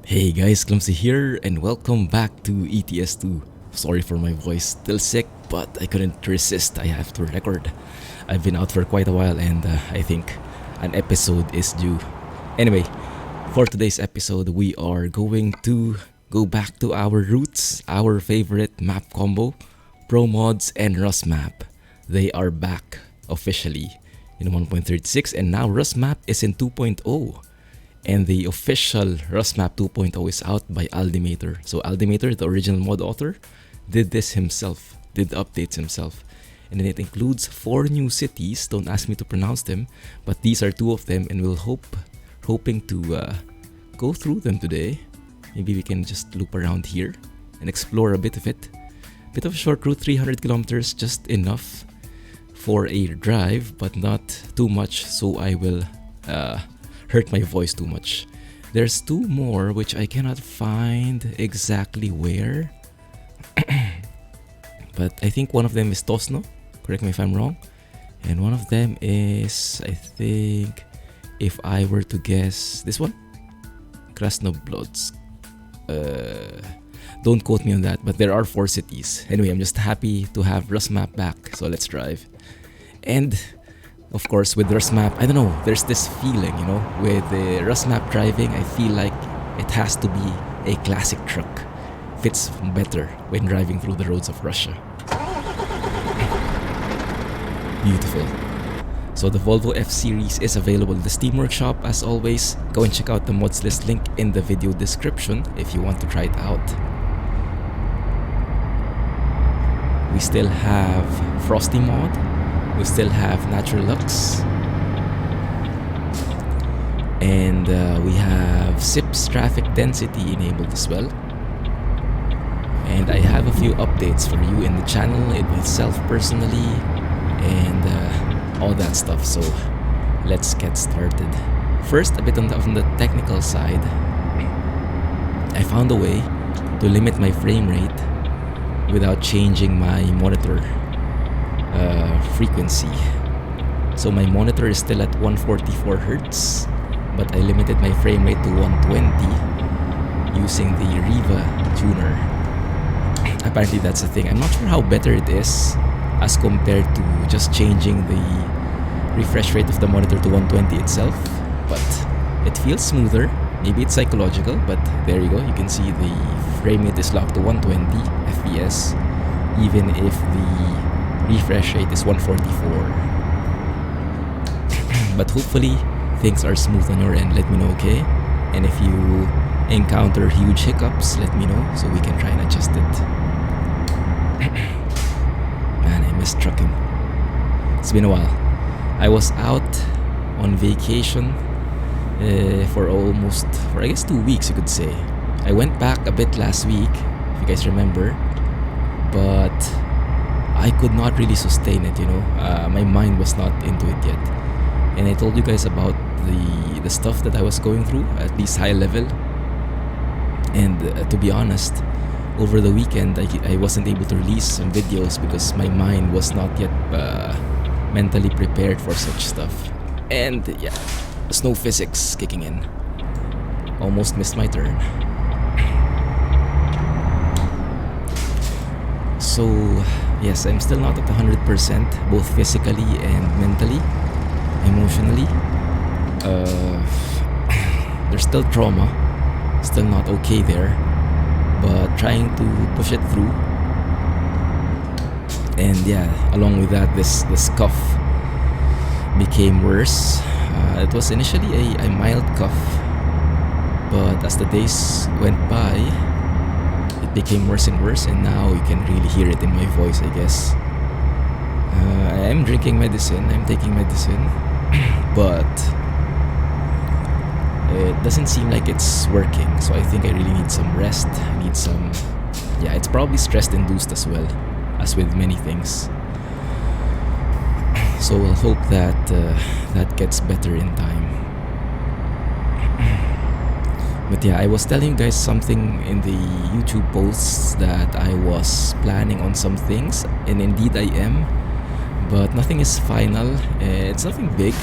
Hey guys, Clumsy here, and welcome back to ETS2. Sorry for my voice, still sick, but I couldn't resist. I have to record. I've been out for quite a while, and I think an episode is due. Anyway, for today's episode, we are going to go back to our roots, our favorite map combo, ProMods and RusMap. They are back officially in 1.36, and now RusMap is in 2.0. And the official RusMap 2.0 is out by Aldimator. So Aldimator, the original mod author, did this himself, did updates himself. And then it includes 4 new cities. Don't ask me to pronounce them, but these are 2 of them, and we'll hoping to go through them today. Maybe we can just loop around here and explore a bit of it. Bit of a short route, 300 kilometers, just enough for a drive, but not too much, so I will hurt my voice too much. There's 2 more which I cannot find exactly where. But I think one of them is Tosno, correct me if I'm wrong. And one of them is, I think, if I were to guess, this one? Krasnoblods. Don't quote me on that, but there are 4 cities. Anyway, I'm just happy to have RusMap back, so let's drive. And of course, with RusMap, I don't know, there's this feeling, with the RusMap driving, I feel like it has to be a classic truck. Fits better when driving through the roads of Russia. Beautiful. So the Volvo F series is available in the Steam Workshop as always. Go and check out the mods list link in the video description if you want to try it out. We still have Frosty mod. We still have Natural Lux. And we have SIP's traffic density enabled as well. And I have a few updates for you in the channel, in myself personally, and all that stuff. So let's get started. First, a bit on the technical side. I found a way to limit my frame rate without changing my monitor frequency. So my monitor is still at 144 Hz, but I limited my frame rate to 120 using the Riva tuner. Apparently that's a thing. I'm not sure how better it is as compared to just changing the refresh rate of the monitor to 120 itself, but it feels smoother. Maybe it's psychological, but there you go. You can see the frame rate is locked to 120 FPS, even if the refresh rate is 144. But hopefully things are smooth on your end. Let me know, okay? And if you encounter huge hiccups, let me know so we can try and adjust it. Man, I miss trucking. It's been a while. I was out on vacation for I guess 2 weeks, you could say. I went back a bit last week, if you guys remember, but I could not really sustain it, my mind was not into it yet. And I told you guys about the stuff that I was going through, at least high level. And to be honest, over the weekend I wasn't able to release some videos because my mind was not yet mentally prepared for such stuff. And yeah, snow physics kicking in. Almost missed my turn. So yes, I'm still not at 100%, both physically and mentally, emotionally. There's still trauma, still not okay there, but trying to push it through. And yeah, along with that, this cough became worse. It was initially a mild cough, but as the days went by, it became worse and worse, and now you can really hear it in my voice, I guess. I'm drinking medicine, I'm taking medicine, but it doesn't seem like it's working, so I think I really need some rest. I need some... Yeah, it's probably stress-induced as well, as with many things. So we'll hope that that gets better in time. But yeah, I was telling you guys something in the YouTube posts that I was planning on some things, and indeed I am, but nothing is final. It's nothing big.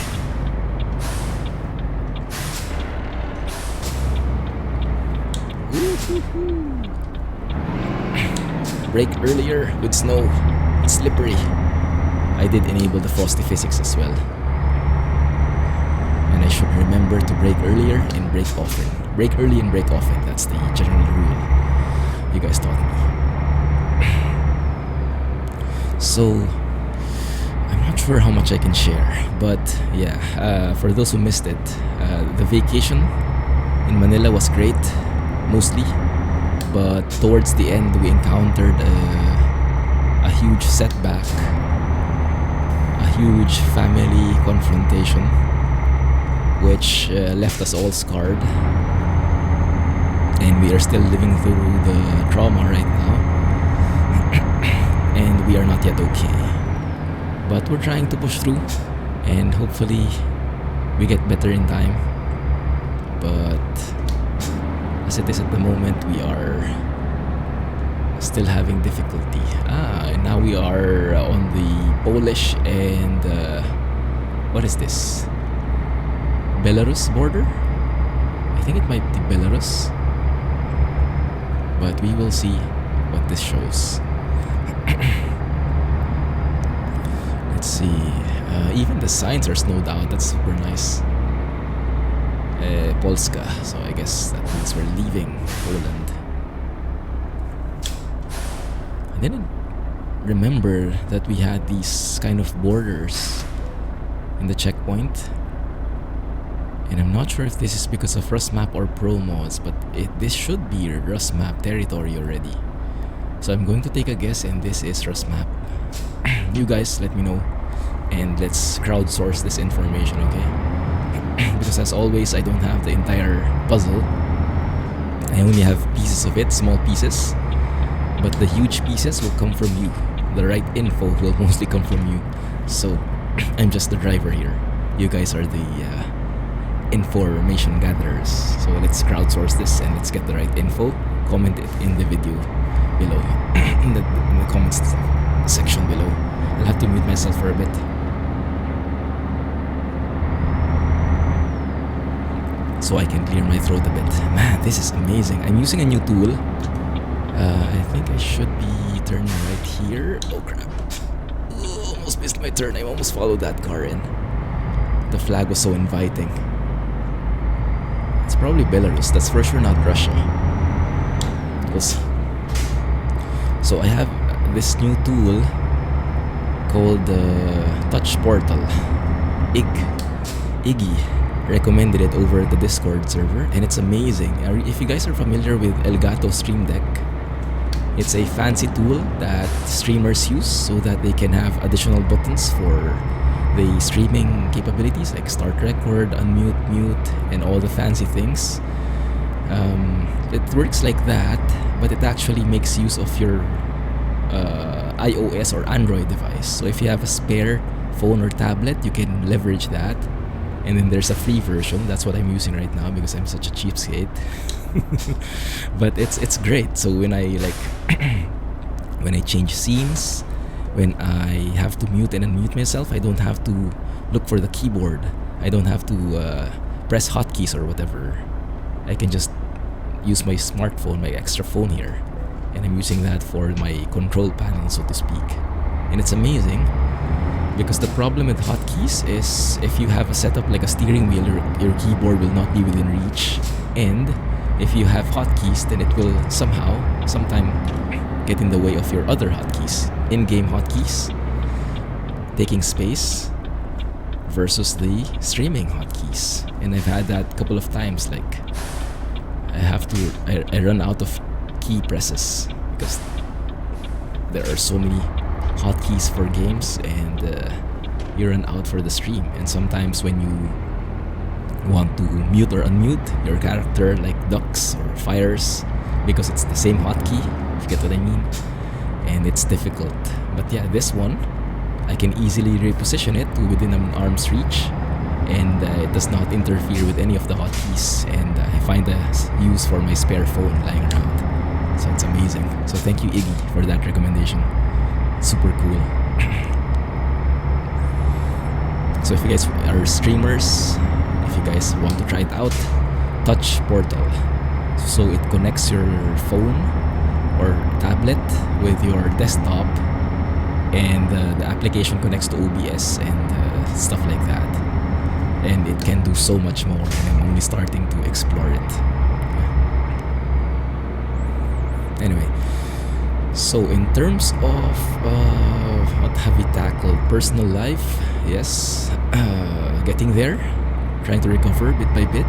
Brake earlier with snow. It's slippery. I did enable the frosty physics as well. And I should remember to brake earlier and brake often. Brake early and brake often. That's the general rule you guys taught me. So, I'm not sure how much I can share. But yeah, for those who missed it, the vacation in Manila was great, mostly. But towards the end, we encountered a huge setback, a huge family confrontation, which left us all scarred. And we are still living through the trauma right now. And we are not yet okay. But we're trying to push through, and hopefully we get better in time. But as it is at the moment, we are still having difficulty. And now we are on the Polish and what is this? Belarus border? I think it might be Belarus. But we will see what this shows. Let's see. Even the signs are snowed out. That's super nice. Polska. So I guess that means we're leaving Poland. I didn't remember that we had these kind of borders in the checkpoint. And I'm not sure if this is because of RusMap or ProMods, but this should be RusMap territory already. So I'm going to take a guess, and this is RusMap. You guys let me know, and let's crowdsource this information, okay? Because as always, I don't have the entire puzzle. I only have pieces of it, small pieces. But the huge pieces will come from you. The right info will mostly come from you. So I'm just the driver here. You guys are the information gatherers. So let's crowdsource this and let's get the right info. Comment it in the video below. in the comments section below. I'll have to mute myself for a bit. So I can clear my throat a bit. Man, this is amazing. I'm using a new tool. I think I should be turning right here. Oh crap. Almost missed my turn. I almost followed that car in. The flag was so inviting. It's probably Belarus. That's for sure not Russia. We'll see. So I have this new tool called Touch Portal. Iggy recommended it over the Discord server, and it's amazing. If you guys are familiar with Elgato Stream Deck, it's a fancy tool that streamers use so that they can have additional buttons for the streaming capabilities like start record, unmute, mute, and all the fancy things. It works like that, but it actually makes use of your iOS or Android device. So if you have a spare phone or tablet, you can leverage that. And then there's a free version. That's what I'm using right now because I'm such a cheapskate. But it's great. So when I when I change scenes, when I have to mute and unmute myself, I don't have to look for the keyboard. I don't have to press hotkeys or whatever. I can just use my smartphone, my extra phone here, and I'm using that for my control panel, so to speak. And it's amazing. Because the problem with hotkeys is if you have a setup like a steering wheel, your keyboard will not be within reach. And if you have hotkeys, then it will sometime get in the way of your other hotkeys. In-game hotkeys taking space versus the streaming hotkeys. And I've had that a couple of times. Like I run out of key presses because there are so many hotkeys for games, and you run out for the stream. And sometimes when you want to mute or unmute your character, like ducks or fires, because it's the same hotkey, if you get what I mean, and it's difficult. But yeah, this one I can easily reposition it to within an arm's reach, and it does not interfere with any of the hotkeys, and I find a use for my spare phone lying around. So it's amazing. So thank you, Iggy, for that recommendation. Super cool. So if you guys are streamers, if you guys want to try it out, Touch Portal. So it connects your phone or tablet with your desktop, and the application connects to OBS and stuff like that. And it can do so much more, and I'm only starting to explore it. Anyway, so in terms of what have we tackled? Personal life, yes, getting there, trying to recover bit by bit.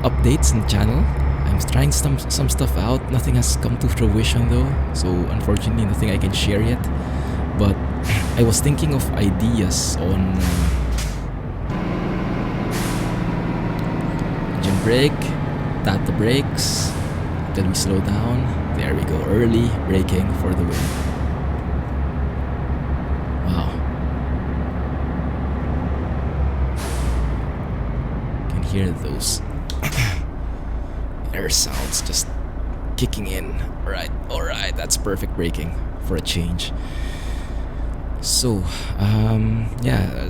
Updates in the channel, I'm trying some stuff out. Nothing has come to fruition though, so unfortunately nothing I can share yet. But I was thinking of ideas on engine brake, tap the brakes until we slow down. There we go, early braking for the win. Wow. Can hear those air sounds just kicking in. Alright, that's perfect braking for a change. So,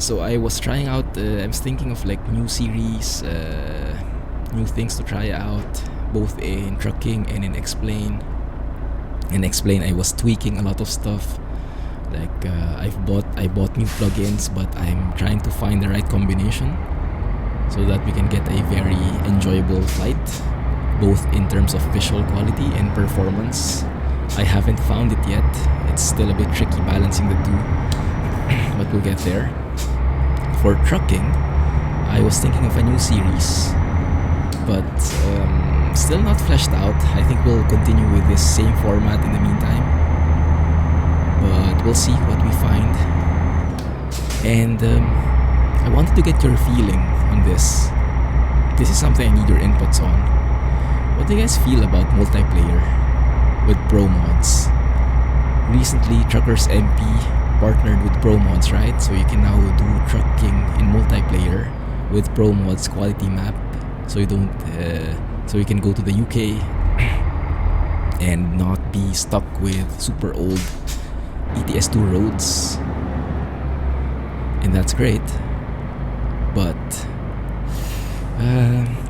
so I was trying out, I was thinking of like new series, new things to try out, both in trucking and in explain. In explain, I was tweaking a lot of stuff. Like I bought new plugins, but I'm trying to find the right combination so that we can get a very enjoyable flight, both in terms of visual quality and performance. I haven't found it yet. It's still a bit tricky balancing the two, but we'll get there. For trucking, I was thinking of a new series, but still not fleshed out. I think we'll continue with this same format in the meantime, but we'll see what we find. And I wanted to get your feeling on this. This is something I need your inputs on. What do you guys feel about multiplayer with ProMods? Recently, Truckers MP partnered with ProMods, right? So you can now do trucking in multiplayer with ProMods quality map. So you don't, so you can go to the UK and not be stuck with super old ETS2 roads, and that's great. But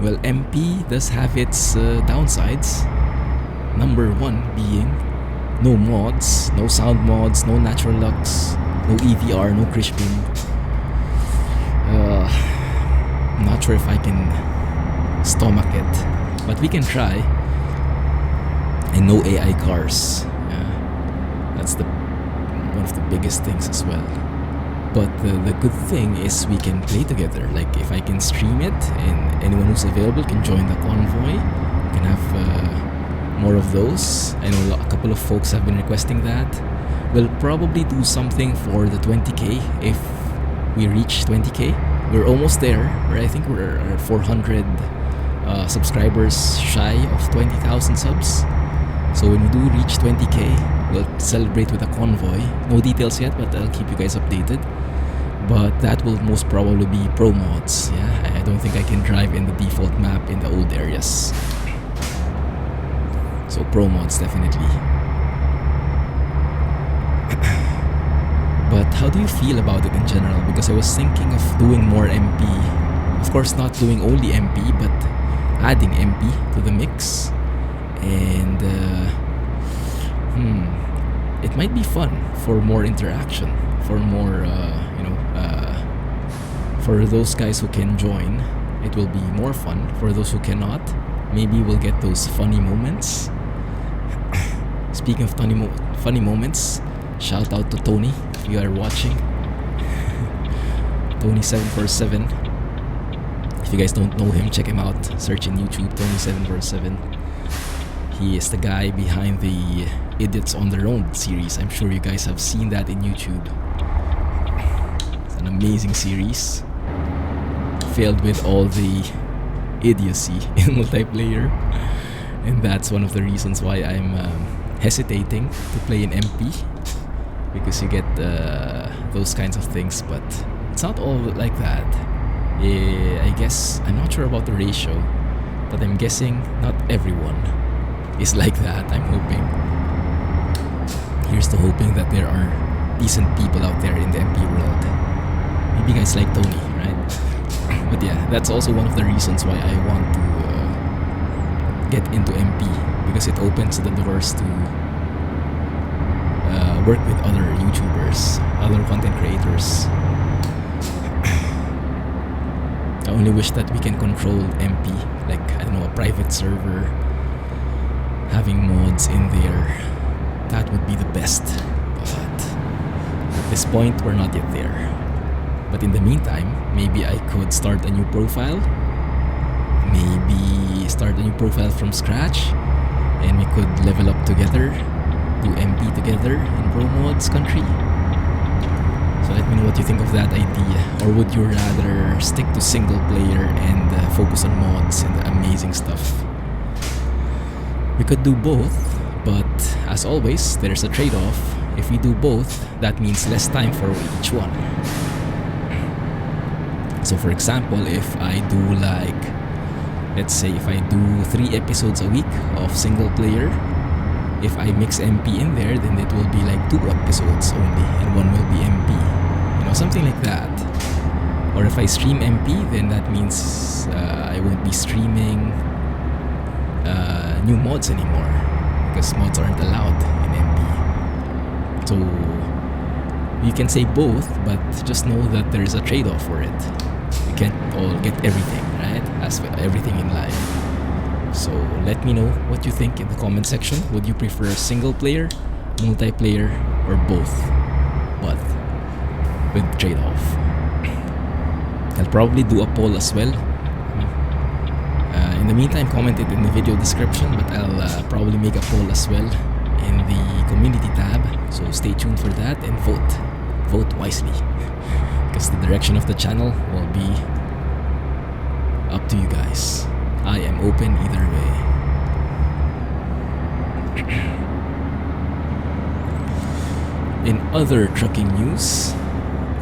well, MP does have its downsides. Number one being no mods, no sound mods, no natural lux, no EVR, no Crispin. I'm not sure if I can stomach it, but we can try. And no AI cars. That's one of the biggest things as well. But the good thing is we can play together. Like if I can stream it and anyone who's available can join the convoy, we can have more of those. I know a couple of folks have been requesting that. We'll probably do something for the 20k if we reach 20k. We're almost there. I think we're 400 subscribers shy of 20,000 subs. So when we do reach 20k, we'll celebrate with a convoy. No details yet, but I'll keep you guys updated. But that will most probably be ProMods. Yeah, I don't think I can drive in the default map in the old areas. So ProMods definitely. But how do you feel about it in general? Because I was thinking of doing more MP. Of course, not doing only MP, but adding MP to the mix. And it might be fun for more interaction, for more for those guys who can join. It will be more fun. For those who cannot, maybe we'll get those funny moments. Speaking of funny moments, shout out to Tony if you are watching. Tony747. If you guys don't know him, check him out. Search in YouTube, Tony747. He is the guy behind the Idiots on the Road series. I'm sure you guys have seen that in YouTube. It's an amazing series, filled with all the idiocy in multiplayer. And that's one of the reasons why I'm hesitating to play in MP, because you get those kinds of things, but it's not all like that. I guess, I'm not sure about the ratio, but I'm guessing not everyone is like that. I'm hoping. Here's to hoping that there are decent people out there in the MP world. Maybe guys like Tony, right? But yeah, that's also one of the reasons why I want to get into MP because it opens the doors to work with other YouTubers, other content creators. I only wish that we can control MP, like, I don't know, a private server, having mods in there. That would be the best, but at this point we're not yet there. But in the meantime, maybe I could start a new profile, maybe start a new profile from scratch, and we could level up together, do MP together in ProMods country. So let me know what you think of that idea, or would you rather stick to single player and focus on mods and amazing stuff? We could do both, but as always, there's a trade-off. If we do both, that means less time for each one. So for example, if I do like, let's say if I do 3 episodes a week of single player, if I mix MP in there, then it will be like 2 episodes only and 1 will be MP, you know, something like that. Or if I stream MP, then that means I won't be streaming new mods anymore, because mods aren't allowed in MP. So you can say both, but just know that there is a trade-off for it. You can't all get everything, right? As for everything in life. So let me know what you think in the comment section. Would you prefer single player, multiplayer, or both? But with trade-off. I'll probably do a poll as well. In the meantime, comment it in the video description, but I'll probably make a poll as well in the community tab. So stay tuned for that and vote. Vote wisely. Because the direction of the channel will be up to you guys. I am open either way. In other trucking news,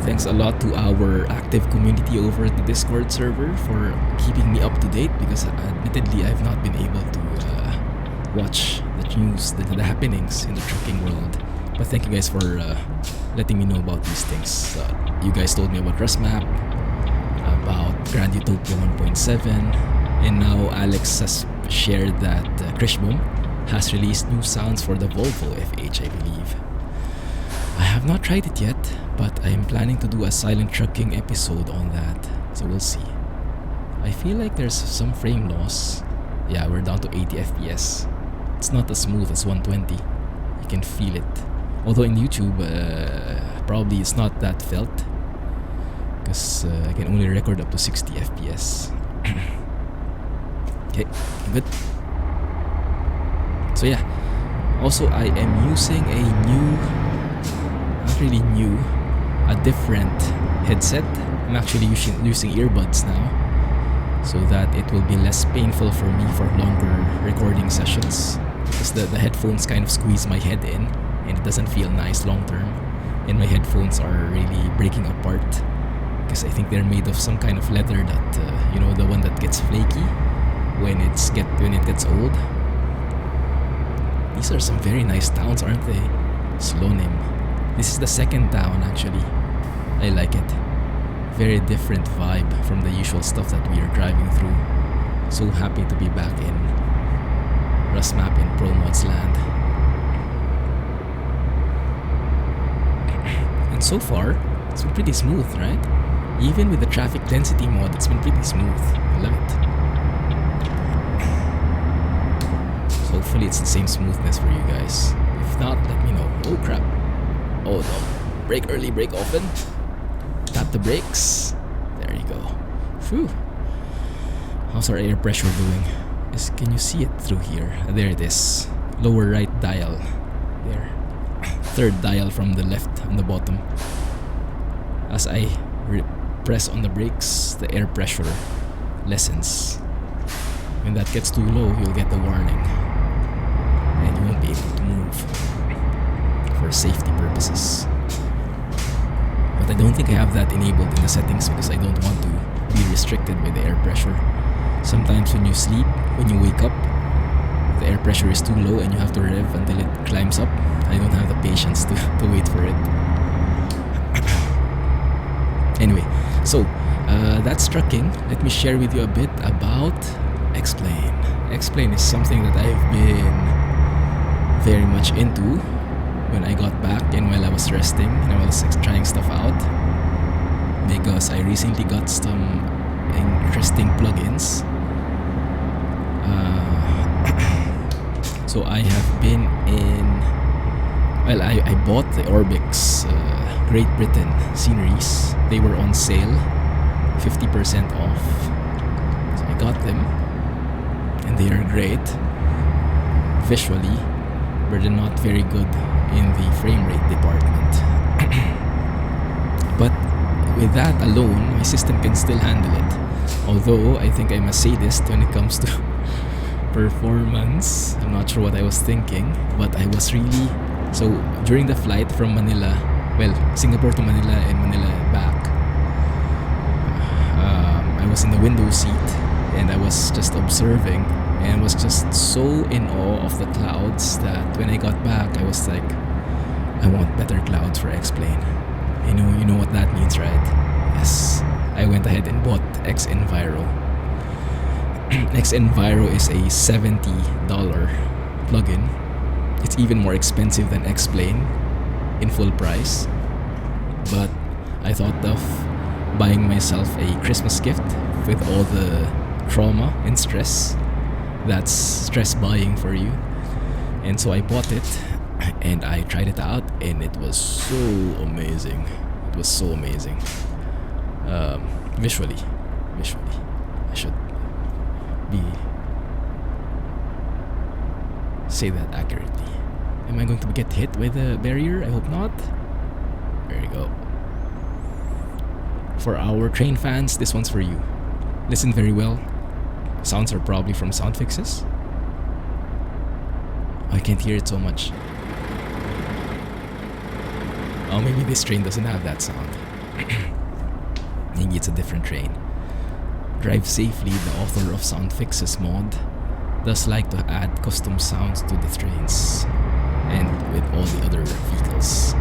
thanks a lot to our active community over at the Discord server for keeping me up to date, because admittedly I've not been able to watch the news, the happenings in the trucking world. But thank you guys for letting me know about these things. You guys told me about RusMap, about Grand Utopia 1.7, and now Alex has shared that Krishbom has released new sounds for the Volvo F16, I believe. I have not tried it yet, but I am planning to do a silent trucking episode on that, so we'll see. I feel like there's some frame loss. Yeah, we're down to 80 FPS. It's not as smooth as 120. You can feel it. Although in YouTube, probably it's not that felt, because I can only record up to 60 FPS. Okay, good. So yeah, also I am using a new, not really new, a different headset. I'm actually using earbuds now, so that it will be less painful for me for longer recording sessions, because the headphones kind of squeeze my head in and it doesn't feel nice long term, and my headphones are really breaking apart because I think they're made of some kind of leather that you know, the one that gets flaky when it gets old. These are some very nice towns, aren't they? Slonim. This is the second town actually. I like it. Very different vibe from the usual stuff that we are driving through. So happy to be back in RusMap in ProMods land. And so far, it's been pretty smooth, right? Even with the traffic density mod, it's been pretty smooth. I love it. So hopefully it's the same smoothness for you guys. If not, let me know. Oh crap. Oh no. Brake early, brake often. Tap the brakes. There you go. Phew. How's our air pressure doing? Can you see it through here? There it is. Lower right dial. There. Third dial from the left on the bottom. As I press on the brakes, the air pressure lessens. When that gets too low, you'll get the warning, and you won't be able to move for safety purposes. But I don't think I have that enabled in the settings because I don't want to be restricted by the air pressure. Sometimes when you sleep, when you wake up, the air pressure is too low and you have to rev until it climbs up. I don't have the patience to wait for it. Anyway, so that's trucking. Let me share with you a bit about Explain. X-Plane is something that I've been very much into when I got back and while I was resting and I was trying stuff out, because I recently got some interesting plugins. So I have been in, well, I bought the Orbix Great Britain sceneries. They were on sale, 50% off. So I got them, and they are great visually, but they're not very good in the frame rate department. But with that alone, my system can still handle it. Although I think I'm a sadist when it comes to performance. I'm not sure what I was thinking, but I was really... So during the flight from Manila, well, Singapore to Manila and Manila back, I was in the window seat and I was just observing and was just so in awe of the clouds that when I got back, I was like, I want better clouds for X-Plane. You know what that means, right? Yes. I went ahead and bought X-Enviro. X-Enviro is a $70 plugin. It's even more expensive than X-Plane in full price. But I thought of buying myself a Christmas gift with all the trauma and stress. That's stress buying for you. And so I bought it and I tried it out and it was so amazing. It was so amazing. Visually. I should say that accurately. Am I going to get hit with a barrier? I hope not. There you go. For our train fans, this one's for you. Listen very well. Sounds are probably from sound fixes. I can't hear it so much. Oh, maybe this train doesn't have that sound. Maybe it's a different train. Drive Safely, the author of Sound Fixes mod, does like to add custom sounds to the trains and with all the other vehicles.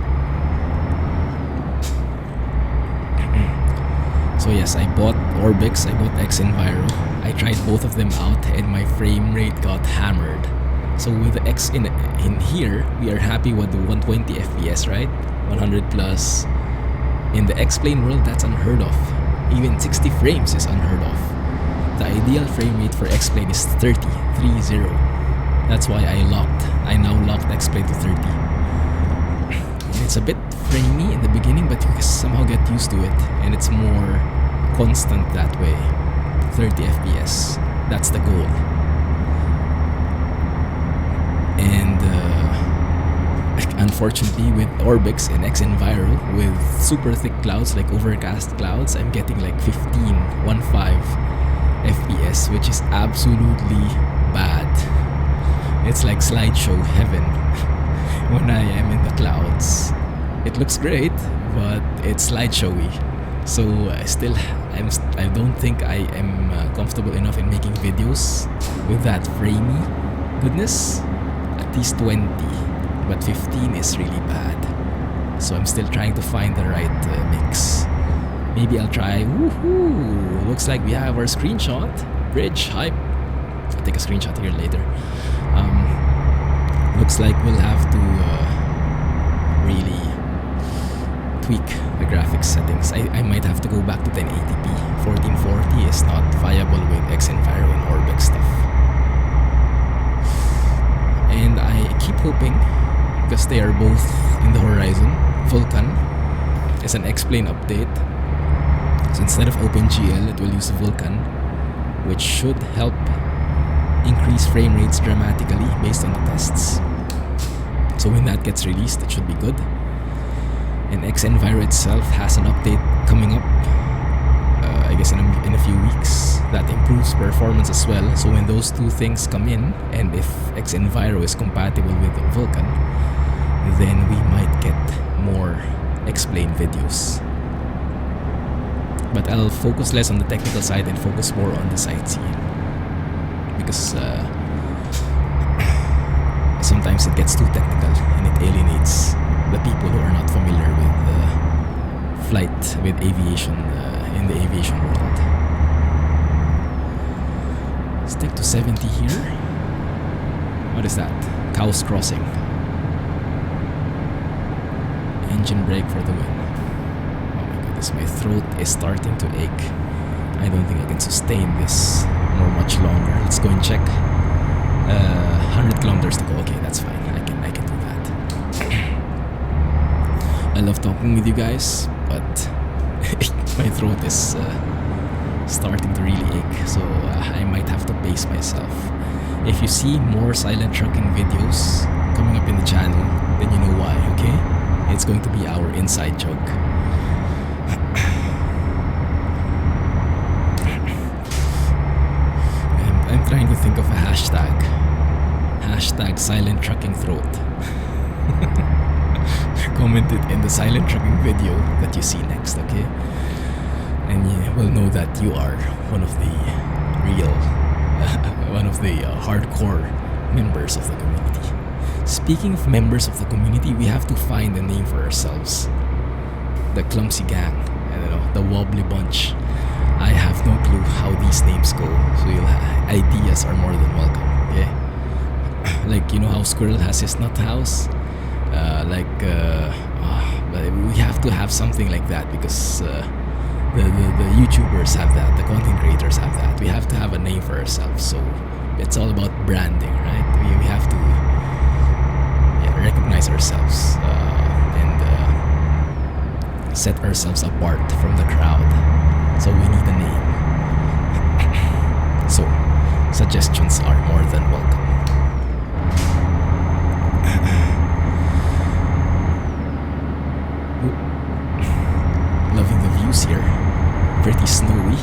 So yes, I bought Orbix, I bought X-Enviro. I tried both of them out and my frame rate got hammered. So with the X in here, we are happy with the 120 FPS, right? 100 plus. In the X-Plane world, that's unheard of. Even 60 frames is unheard of. The ideal frame rate for X-Plane is 30. That's why I now locked X-Plane to 30. And it's a bit framey in the beginning, but you can somehow get used to it. And it's more constant that way. 30 FPS. That's the goal. And unfortunately with Orbix and X-Enviro, with super thick clouds like overcast clouds, I'm getting like 15 FPS, which is absolutely bad. It's like slideshow heaven when I am in the clouds. It looks great, but it's slideshowy. So I don't think I am comfortable enough in making videos with that framey goodness. At least 20, but 15 is really bad. So I'm still trying to find the right mix. Maybe I'll try. Woohoo! Looks like we have our screenshot. Bridge hype. I'll take a screenshot here later. Looks like we'll have to really tweak the graphics settings. I might have to go back to 1080p. 1440 is not viable with X-Enviro and Orbix stuff. And I keep hoping, because they are both in the horizon, Vulkan is an X-Plane update. So instead of OpenGL, it will use Vulkan, which should help increase frame rates dramatically based on the tests. So when that gets released, it should be good. And X-Enviro itself has an update coming up, I guess in a few weeks, that improves performance as well. So when those two things come in, and if X-Enviro is compatible with Vulkan, then we might get more X-Plane videos. But I'll focus less on the technical side and focus more on the sightseeing, because sometimes it gets too technical and it alienates the people who are not familiar with flight, with aviation, in the aviation world. Stick to 70 here. What is that? Cows crossing. Engine brake for the win. Oh my goodness, my throat is starting to ache. I don't think I can sustain this for much longer. Let's go and check. 100 kilometers to go. Okay, that's fine. I can do that. I love talking with you guys, but my throat is starting to really ache, so I might have to pace myself. If you see more silent trucking videos coming up in the channel, then you know why, okay? It's going to be our inside joke. I'm trying to think of a hashtag. Hashtag silent trucking throat. Comment it in the silent trucking video that you see next, okay? And you will know that you are one of the real, hardcore members of the community. Speaking of members of the community, we have to find a name for ourselves. The Clumsy Gang, I don't know, the Wobbly Bunch. I have no clue how these names go, so ideas are more than welcome, okay? Like, you know how Squirrel has his nut house? We have to have something like that because the YouTubers have that, the content creators have that. We have to have a name for ourselves, so it's all about branding, right? We have to recognize ourselves and set ourselves apart from the crowd. So we need a name. So suggestions are more than welcome. Loving the views here. Pretty snowy.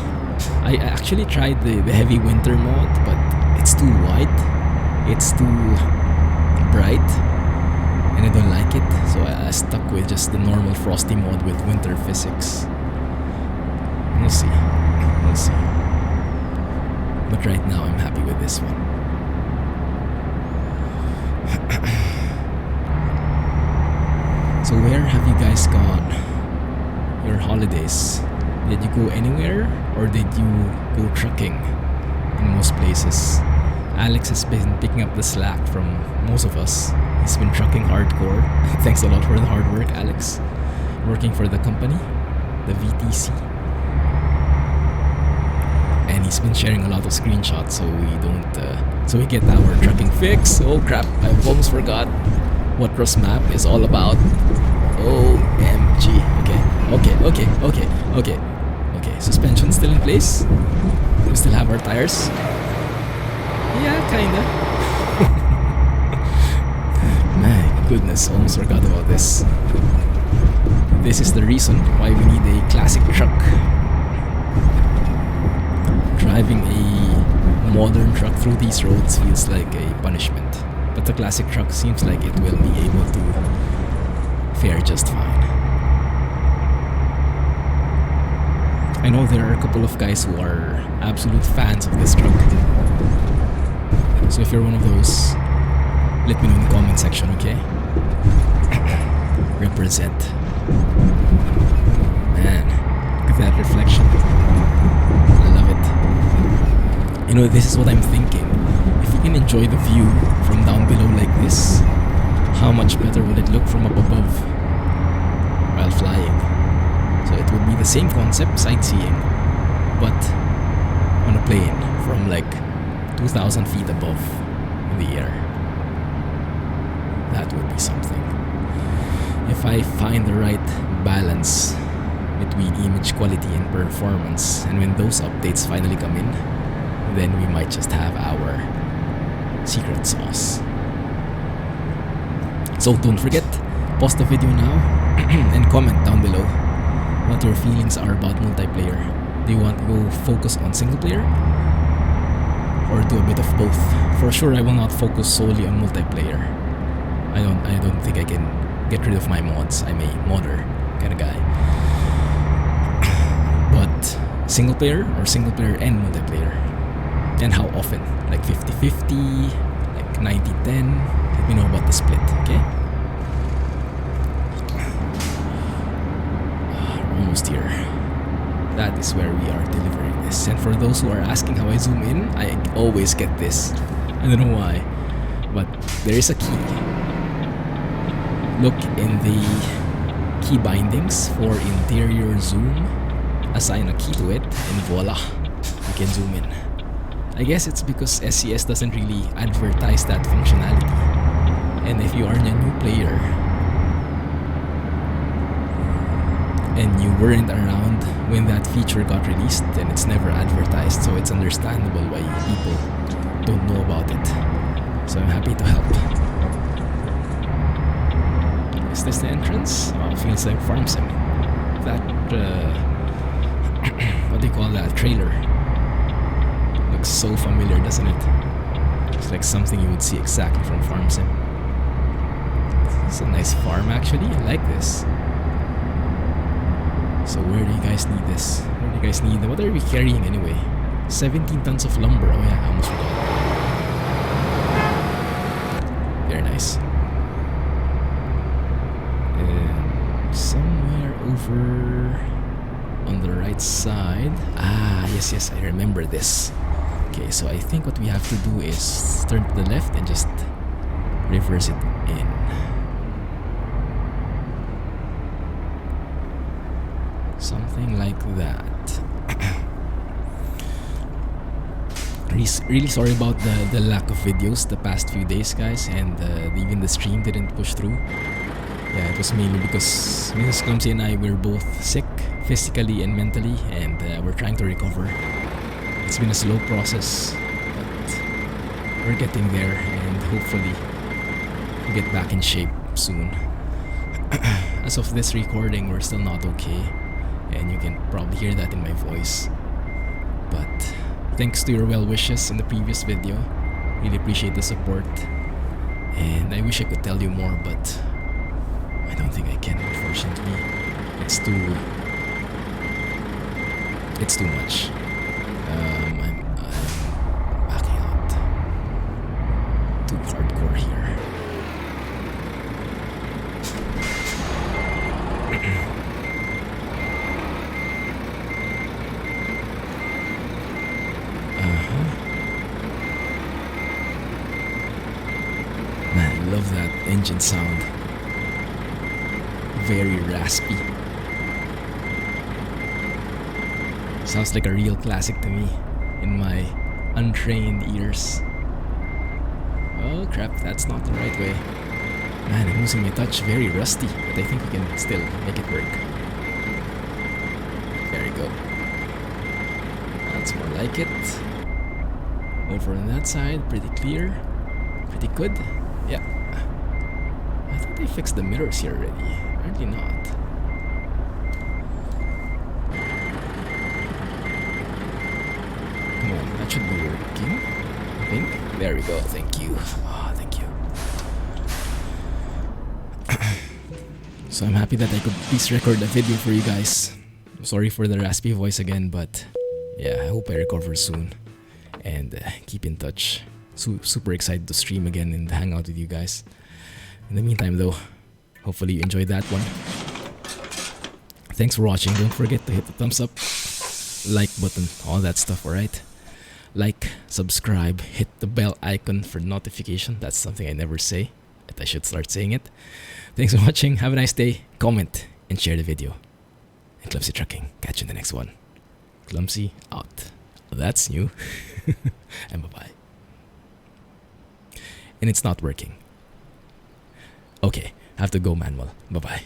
I actually tried the heavy winter mode, but it's too white. It's too bright. And I don't like it. So I stuck with just the normal frosty mode with winter physics. We'll see. We'll see. But right now I'm happy with this one. So where have you guys gone? Your holidays? Did you go anywhere or did you go trucking in most places? Alex has been picking up the slack from most of us. He's been trucking hardcore. Thanks a lot for the hard work, Alex. Working for the company, the VTC. And he's been sharing a lot of screenshots so we get our trucking fix. Oh crap, I almost forgot what RusMap is all about. OMG. Okay, suspension still in place. We still have our tires. Yeah, kinda. My goodness, almost forgot about this. This is the reason why we need a classic truck. Driving a modern truck through these roads feels like a punishment. But the classic truck seems like it will be able to fare just fine. I know there are a couple of guys who are absolute fans of this truck. So if you're one of those, let me know in the comment section, okay? Represent. Man, look at that reflection. I love it. You know, this is what I'm thinking. If you can enjoy the view from down below like this, how much better would it look from up above while flying? So it would be the same concept, sightseeing, but on a plane from like 2,000 feet above in the air. That would be something. If I find the right balance between image quality and performance, and when those updates finally come in, then we might just have our secret sauce. So don't forget, pause the video now and comment down below what your feelings are about multiplayer. Do you want to go focus on single player or do a bit of both? For sure I will not focus solely on multiplayer. I don't think I can get rid of my mods. I'm a modder kind of guy. But single player or single player and multiplayer? And how often? Like 50-50, like 90-10? Let me know about the split, okay? We're almost here. That is where we are delivering this. this. And for those who are asking how I zoom in, I always get this. I don't know why, but there is a key. Look in the key bindings for interior zoom, assign a key to it, and voila, you can zoom in. I guess it's because SCS doesn't really advertise that functionality. And if you are a new player and you weren't around when that feature got released, then it's never advertised, so it's understandable why people don't know about it. So I'm happy to help. Is this the entrance? Oh, feels like farm sim. That, what do you call that? Trailer. Looks so familiar, doesn't it? It's like something you would see exactly from farm sim. This is a nice farm actually, I like this. So where do you guys need this? Where do you guys need, what are we carrying anyway? 17 tons of lumber, oh yeah, I almost forgot. Very nice. And somewhere over on the right side, yes, I remember this. Okay, so I think what we have to do is turn to the left and just reverse it in. Something like that. Really sorry about the lack of videos the past few days, guys, and even the stream didn't push through. Yeah, it was mainly because Mrs. Clumsy and I were both sick, physically and mentally, and we're trying to recover. It's been a slow process, but we're getting there, and hopefully we'll get back in shape soon. As of this recording, we're still not okay, and you can probably hear that in my voice. But thanks to your well wishes in the previous video, really appreciate the support, and I wish I could tell you more, but I don't think I can, unfortunately. It's too much. I'm backing out. Too hardcore here. Man, I love that engine sound. Very raspy. Sounds like a real classic to me in my untrained ears. Oh crap, that's not the right way. Man, I'm losing my touch, very rusty, but I think we can still make it work. There you go. That's more like it. Over on that side, pretty clear. Pretty good. Yeah. I thought they fixed the mirrors here already. Apparently not. Come on, that should be working. I think. There we go. Thank you. Oh, thank you. So I'm happy that I could at least record a video for you guys. I'm sorry for the raspy voice again, but yeah, I hope I recover soon. And keep in touch. Super excited to stream again and hang out with you guys. In the meantime though, hopefully you enjoyed that one. Thanks for watching. Don't forget to hit the thumbs up, like button, all that stuff, alright? Like, subscribe, hit the bell icon for notification. That's something I never say, but I should start saying it. Thanks for watching. Have a nice day. Comment and share the video. And Clumsy Trucking. Catch you in the next one. Clumsy out. That's new. And bye-bye. And it's not working. Okay, have to go manual. Bye-bye.